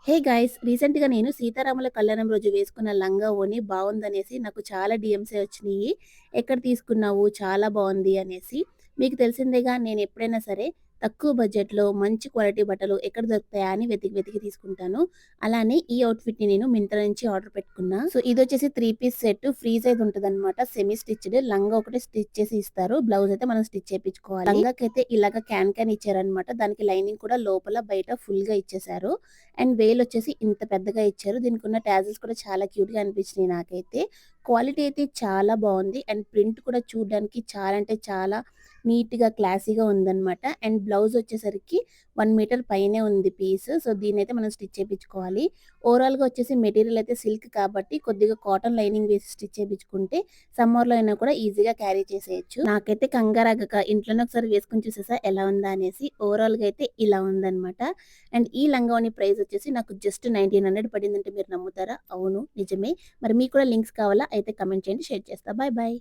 Hey guys! రీసెంట్‌గా నేను 'సీతారాముల కళ్యాణం' రోజు వేసుకున్న లంగా ఓణి బావుందనేసి నాకు చాలా డీఎమ్సే వచ్చినియి. ఎక్కడ తీసుకున్నావు? చాలా బావుంది అనేసి. మీకు తెలిసిందేగా నేనెప్పుడైనా సరే తక్కువ బడ్జెట్‌లో మంచి క్వాలిటీ బట్టలు ఎక్కడ దొరుకుతాయా అని వెతికి వెతికి తీసుకుంటాను. అలానే ఈ ఔట్‌ఫిట్‌ని నేను మింత్రా నుంచి ఆర్డర్ పెట్టుకున్నా. సో, ఇదొచ్చేసి 3 పీస్ సెట్ ఫ్రీ సైజ్ ఉంటదనమాట. సెమీ స్టిచ్డ్ లంగా ఒకటి స్టిచ్ చేసి ఇస్తారు. బ్లౌజ్ అయితే మనం స్టిచ్ చేపించుకోవాలి. లంగాకైతే ఇలాగ క్యాన్ ఇచ్చారనమాట. దానికి లైనింగ్ కూడా లోపల, బయట ఫుల్‌గా ఇచ్చేశారు. అండ్ వేలొచ్చేసి ఇంత పెద్దగా ఇచ్చారు. దీనికున్న టాజిల్స్ కూడా చాలా క్యూట్‌గా అనిపించినియి నాకైతే. క్వాలిటీ అయితే చాలా బావుంది. అండ్ ప్రింట్ కూడా చూడ్డానికి చాలా అంటే చాలా నీట్‌గా, క్లాసీగా ఉందనమాట. అండ్ బ్లౌజ్ వచ్చేసరికి 1 మీటర్ పైనే ఉంది పీస్. సో, దీన్నైతే మనం స్టిచ్ చేపించుకోవాలి. ఓవరాల్‌గా వచ్చేసి మెటీరియల్ అయితే సిల్క్ కాబట్టి కొద్దిగా కాటన్ లైనింగ్ వేసి స్టిచ్ చేపించుకుంటే సమ్మర్‌లో అయినా కూడా ఈజీగా క్యారీ చేసేయొచ్చు. నాకైతే కంగారాగక ఇంట్లోనే ఒకసారి వేసుకొని చూసేసా ఎలా ఉందా అనేసి. ఓవరాల్‌గా అయితే ఇలా ఉందనమాట. అండ్ ఈ లంగావోణి ప్రైస్ వచ్చేసి నాకు జస్ట్ 1900 పడిందంటే మీరు నమ్ముతారా? అవును నిజమే. మరి మీకు కూడా లింక్స్ కావాలా? అయితే కమెంట్ చేయండి. షేర్ చేస్తా. Bye bye.